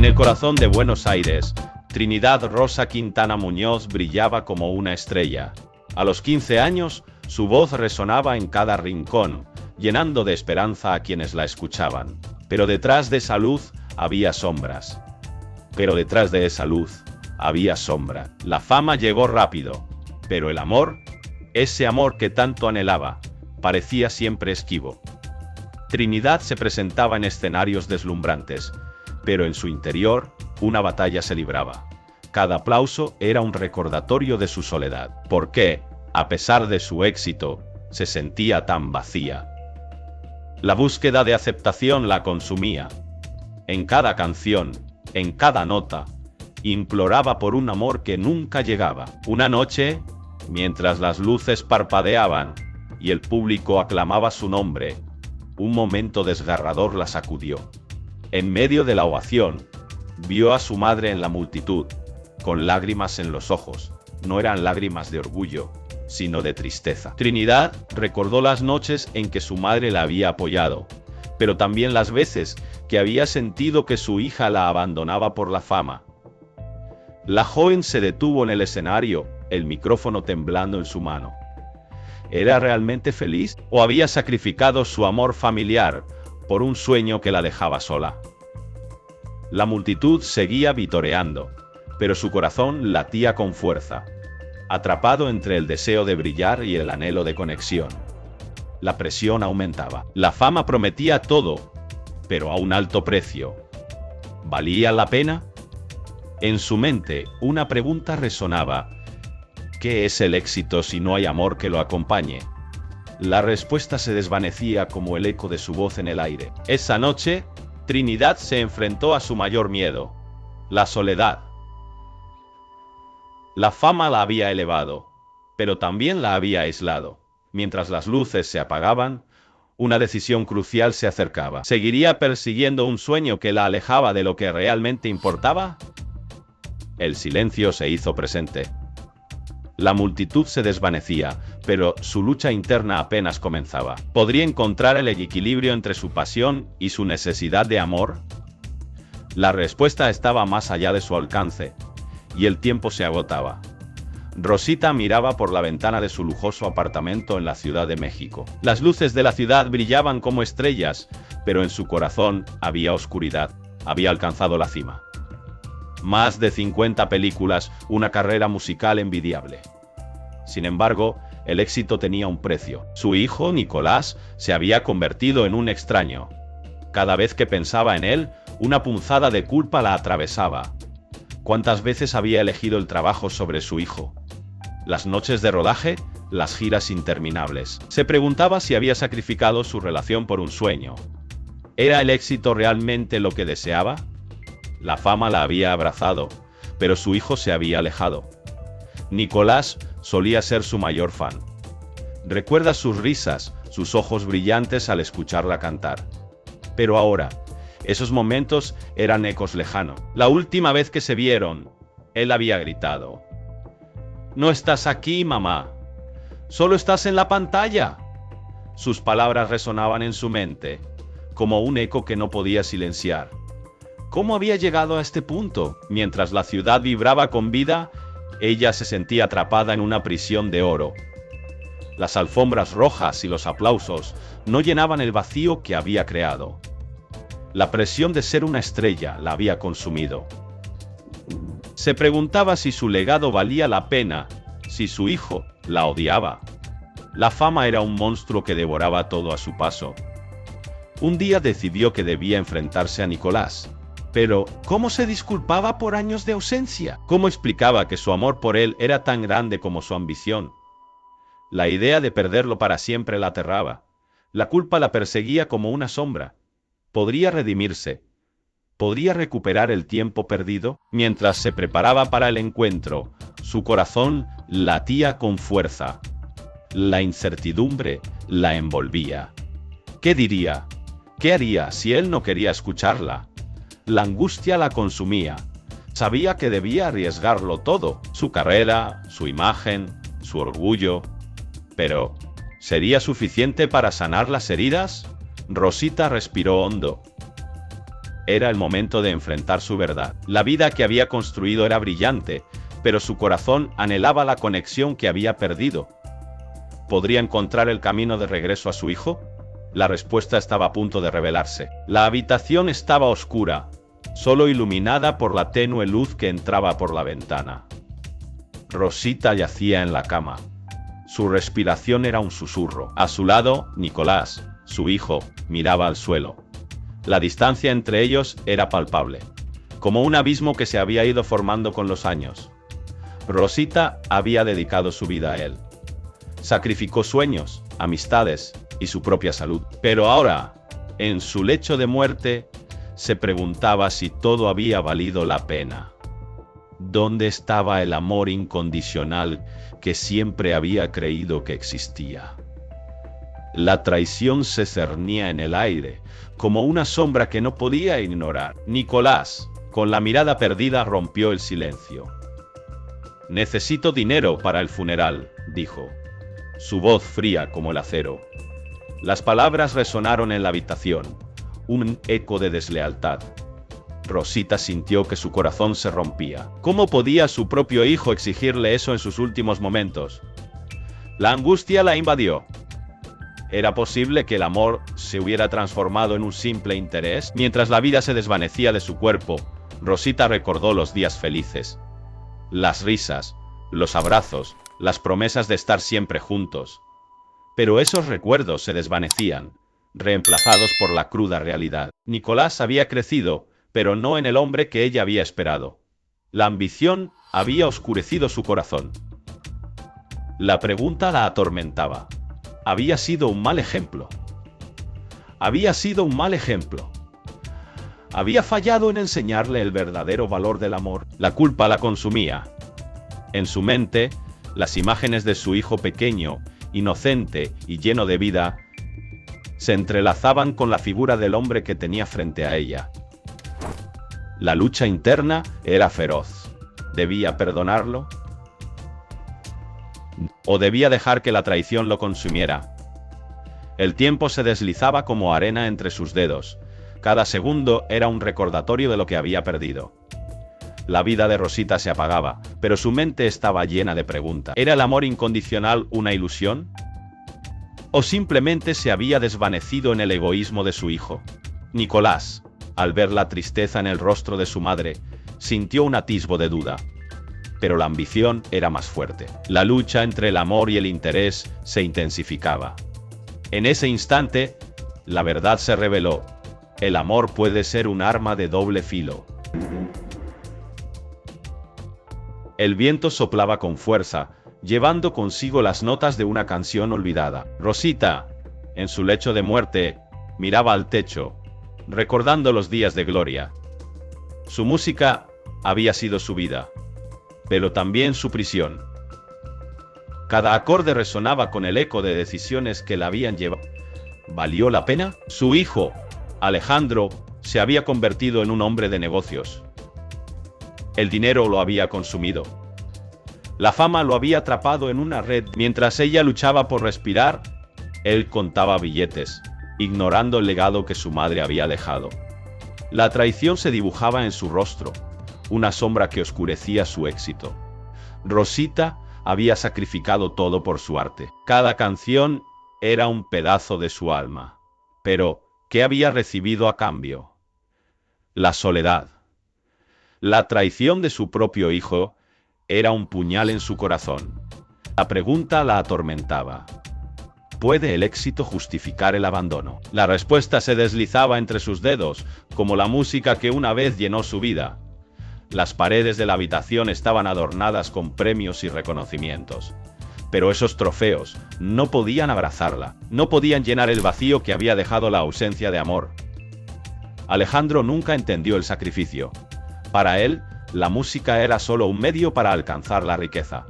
En el corazón de Buenos Aires, Trinidad Rosa Quintana Muñoz brillaba como una estrella. A los 15 años, su voz resonaba en cada rincón, llenando de esperanza a quienes la escuchaban. Pero detrás de esa luz había sombras. La fama llegó rápido, pero el amor, ese amor que tanto anhelaba, parecía siempre esquivo. Trinidad se presentaba en escenarios deslumbrantes, pero en su interior, una batalla se libraba. Cada aplauso era un recordatorio de su soledad, porque, a pesar de su éxito, se sentía tan vacía. La búsqueda de aceptación la consumía. En cada canción, en cada nota, imploraba por un amor que nunca llegaba. Una noche, mientras las luces parpadeaban y el público aclamaba su nombre, un momento desgarrador la sacudió. En medio de la ovación, vio a su madre en la multitud, con lágrimas en los ojos. No eran lágrimas de orgullo, sino de tristeza. Trinidad recordó las noches en que su madre la había apoyado, pero también las veces que había sentido que su hija la abandonaba por la fama. La joven se detuvo en el escenario, el micrófono temblando en su mano. ¿Era realmente feliz o había sacrificado su amor familiar por un sueño que la dejaba sola? La multitud seguía vitoreando, pero su corazón latía con fuerza, atrapado entre el deseo de brillar y el anhelo de conexión. La presión aumentaba. La fama prometía todo, pero a un alto precio. ¿Valía la pena? En su mente, una pregunta resonaba. ¿Qué es el éxito si no hay amor que lo acompañe? La respuesta se desvanecía como el eco de su voz en el aire. Esa noche, Trinidad se enfrentó a su mayor miedo, la soledad. La fama la había elevado, pero también la había aislado. Mientras las luces se apagaban, una decisión crucial se acercaba. ¿Seguiría persiguiendo un sueño que la alejaba de lo que realmente importaba? El silencio se hizo presente. La multitud se desvanecía, pero su lucha interna apenas comenzaba. ¿Podría encontrar el equilibrio entre su pasión y su necesidad de amor? La respuesta estaba más allá de su alcance, y el tiempo se agotaba. Rosita miraba por la ventana de su lujoso apartamento en la Ciudad de México. Las luces de la ciudad brillaban como estrellas, pero en su corazón había oscuridad. Había alcanzado la cima. Más de 50 películas, una carrera musical envidiable. Sin embargo, el éxito tenía un precio. Su hijo, Nicolás, se había convertido en un extraño. Cada vez que pensaba en él, una punzada de culpa la atravesaba. ¿Cuántas veces había elegido el trabajo sobre su hijo? Las noches de rodaje, las giras interminables. Se preguntaba si había sacrificado su relación por un sueño. ¿Era el éxito realmente lo que deseaba? La fama la había abrazado, pero su hijo se había alejado. Nicolás solía ser su mayor fan. Recuerda sus risas, sus ojos brillantes al escucharla cantar. Pero ahora, esos momentos eran ecos lejanos. La última vez que se vieron, él había gritado: «No estás aquí, mamá. Solo estás en la pantalla». Sus palabras resonaban en su mente, como un eco que no podía silenciar. ¿Cómo había llegado a este punto? Mientras la ciudad vibraba con vida, ella se sentía atrapada en una prisión de oro. Las alfombras rojas y los aplausos no llenaban el vacío que había creado. La presión de ser una estrella la había consumido. Se preguntaba si su legado valía la pena, si su hijo la odiaba. La fama era un monstruo que devoraba todo a su paso. Un día decidió que debía enfrentarse a Nicolás. Pero, ¿cómo se disculpaba por años de ausencia? ¿Cómo explicaba que su amor por él era tan grande como su ambición? La idea de perderlo para siempre la aterraba. La culpa la perseguía como una sombra. ¿Podría redimirse? ¿Podría recuperar el tiempo perdido? Mientras se preparaba para el encuentro, su corazón latía con fuerza. La incertidumbre la envolvía. ¿Qué diría? ¿Qué haría si él no quería escucharla? La angustia la consumía. Sabía que debía arriesgarlo todo, su carrera, su imagen, su orgullo. Pero, ¿sería suficiente para sanar las heridas? Rosita respiró hondo. Era el momento de enfrentar su verdad. La vida que había construido era brillante, pero su corazón anhelaba la conexión que había perdido. ¿Podría encontrar el camino de regreso a su hijo? La respuesta estaba a punto de revelarse. La habitación estaba oscura, solo iluminada por la tenue luz que entraba por la ventana. Rosita yacía en la cama. Su respiración era un susurro. A su lado, Nicolás, su hijo, miraba al suelo. La distancia entre ellos era palpable, como un abismo que se había ido formando con los años. Rosita había dedicado su vida a él. Sacrificó sueños, amistades y su propia salud. Pero ahora, en su lecho de muerte, se preguntaba si todo había valido la pena. ¿Dónde estaba el amor incondicional que siempre había creído que existía? La traición se cernía en el aire, como una sombra que no podía ignorar. Nicolás, con la mirada perdida, rompió el silencio. «Necesito dinero para el funeral», dijo. Su voz fría como el acero. Las palabras resonaron en la habitación, un eco de deslealtad. Rosita sintió que su corazón se rompía. ¿Cómo podía su propio hijo exigirle eso en sus últimos momentos? La angustia la invadió. ¿Era posible que el amor se hubiera transformado en un simple interés? Mientras la vida se desvanecía de su cuerpo, Rosita recordó los días felices. Las risas, los abrazos, las promesas de estar siempre juntos. Pero esos recuerdos se desvanecían, reemplazados por la cruda realidad. Nicolás había crecido, pero no en el hombre que ella había esperado. La ambición había oscurecido su corazón. La pregunta la atormentaba. Había sido un mal ejemplo. Había sido un mal ejemplo. Había fallado en enseñarle el verdadero valor del amor. La culpa la consumía. En su mente, las imágenes de su hijo pequeño, inocente y lleno de vida, se entrelazaban con la figura del hombre que tenía frente a ella. La lucha interna era feroz. ¿Debía perdonarlo? ¿O debía dejar que la traición lo consumiera? El tiempo se deslizaba como arena entre sus dedos. Cada segundo era un recordatorio de lo que había perdido. La vida de Rosita se apagaba, pero su mente estaba llena de preguntas. ¿Era el amor incondicional una ilusión? ¿O simplemente se había desvanecido en el egoísmo de su hijo? Nicolás, al ver la tristeza en el rostro de su madre, sintió un atisbo de duda. Pero la ambición era más fuerte. La lucha entre el amor y el interés se intensificaba. En ese instante, la verdad se reveló. El amor puede ser un arma de doble filo. El viento soplaba con fuerza, llevando consigo las notas de una canción olvidada. Rosita, en su lecho de muerte, miraba al techo, recordando los días de gloria. Su música había sido su vida, pero también su prisión. Cada acorde resonaba con el eco de decisiones que la habían llevado. ¿Valió la pena? Su hijo, Alejandro, se había convertido en un hombre de negocios. El dinero lo había consumido. La fama lo había atrapado en una red. Mientras ella luchaba por respirar, él contaba billetes, ignorando el legado que su madre había dejado. La traición se dibujaba en su rostro, una sombra que oscurecía su éxito. Rosita había sacrificado todo por su arte. Cada canción era un pedazo de su alma. Pero, ¿qué había recibido a cambio? La soledad. La traición de su propio hijo era un puñal en su corazón. La pregunta la atormentaba. ¿Puede el éxito justificar el abandono? La respuesta se deslizaba entre sus dedos, como la música que una vez llenó su vida. Las paredes de la habitación estaban adornadas con premios y reconocimientos. Pero esos trofeos no podían abrazarla, no podían llenar el vacío que había dejado la ausencia de amor. Alejandro nunca entendió el sacrificio. Para él, la música era solo un medio para alcanzar la riqueza.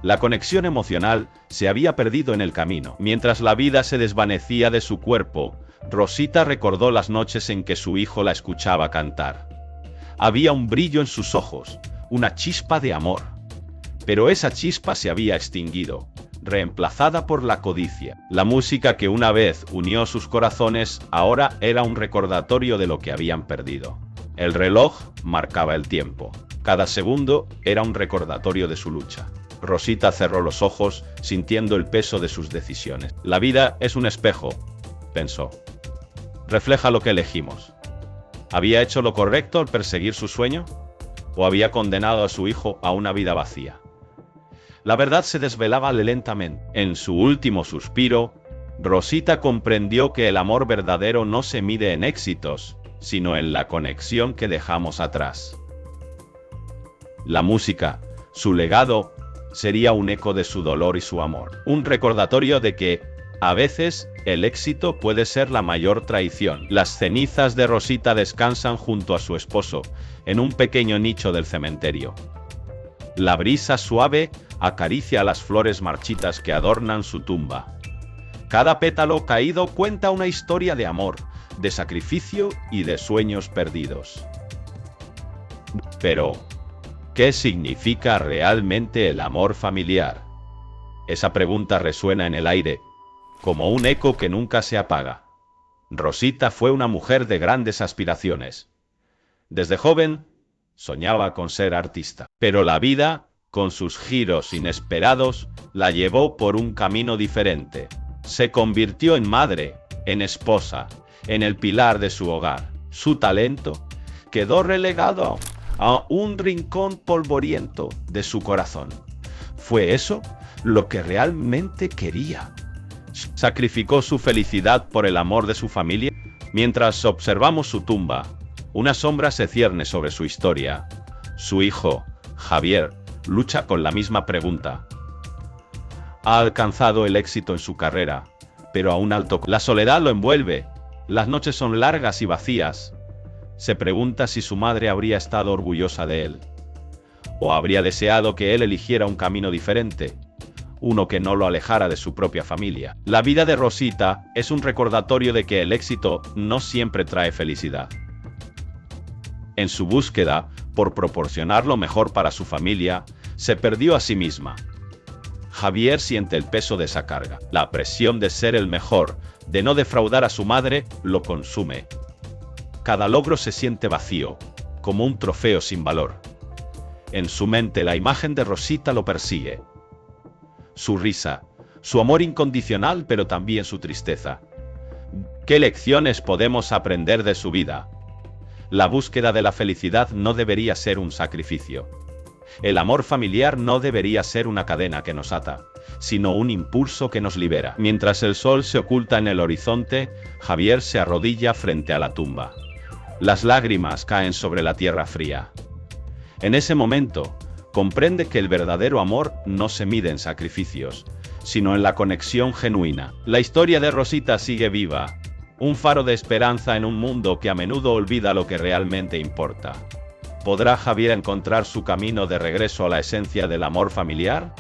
La conexión emocional se había perdido en el camino. Mientras la vida se desvanecía de su cuerpo, Rosita recordó las noches en que su hijo la escuchaba cantar. Había un brillo en sus ojos, una chispa de amor. Pero esa chispa se había extinguido, reemplazada por la codicia. La música que una vez unió sus corazones ahora era un recordatorio de lo que habían perdido. El reloj marcaba el tiempo. Cada segundo era un recordatorio de su lucha. Rosita cerró los ojos, sintiendo el peso de sus decisiones. La vida es un espejo, pensó. Refleja lo que elegimos. ¿Había hecho lo correcto al perseguir su sueño? ¿O había condenado a su hijo a una vida vacía? La verdad se desvelaba lentamente. En su último suspiro, Rosita comprendió que el amor verdadero no se mide en éxitos, sino en la conexión que dejamos atrás. La música, su legado, sería un eco de su dolor y su amor. Un recordatorio de que, a veces, el éxito puede ser la mayor traición. Las cenizas de Rosita descansan junto a su esposo, en un pequeño nicho del cementerio. La brisa suave acaricia las flores marchitas que adornan su tumba. Cada pétalo caído cuenta una historia de amor, de sacrificio y de sueños perdidos. Pero, ¿qué significa realmente el amor familiar? Esa pregunta resuena en el aire, como un eco que nunca se apaga. Rosita fue una mujer de grandes aspiraciones. Desde joven, soñaba con ser artista. Pero la vida, con sus giros inesperados, la llevó por un camino diferente. Se convirtió en madre, en esposa, en el pilar de su hogar. Su talento quedó relegado a un rincón polvoriento de su corazón. ¿Fue eso lo que realmente quería? ¿Sacrificó su felicidad por el amor de su familia? Mientras observamos su tumba, una sombra se cierne sobre su historia. Su hijo, Javier, lucha con la misma pregunta. Ha alcanzado el éxito en su carrera, pero a un alto costo. La soledad lo envuelve. Las noches son largas y vacías. Se pregunta si su madre habría estado orgullosa de él. O habría deseado que él eligiera un camino diferente, uno que no lo alejara de su propia familia. La vida de Rosita es un recordatorio de que el éxito no siempre trae felicidad. En su búsqueda por proporcionar lo mejor para su familia, se perdió a sí misma. Javier siente el peso de esa carga. La presión de ser el mejor, de no defraudar a su madre, lo consume. Cada logro se siente vacío, como un trofeo sin valor. En su mente la imagen de Rosita lo persigue. Su risa, su amor incondicional, pero también su tristeza. ¿Qué lecciones podemos aprender de su vida? La búsqueda de la felicidad no debería ser un sacrificio. El amor familiar no debería ser una cadena que nos ata, sino un impulso que nos libera. Mientras el sol se oculta en el horizonte, Javier se arrodilla frente a la tumba. Las lágrimas caen sobre la tierra fría. En ese momento, comprende que el verdadero amor no se mide en sacrificios, sino en la conexión genuina. La historia de Rosita sigue viva, un faro de esperanza en un mundo que a menudo olvida lo que realmente importa. ¿Podrá Javier encontrar su camino de regreso a la esencia del amor familiar?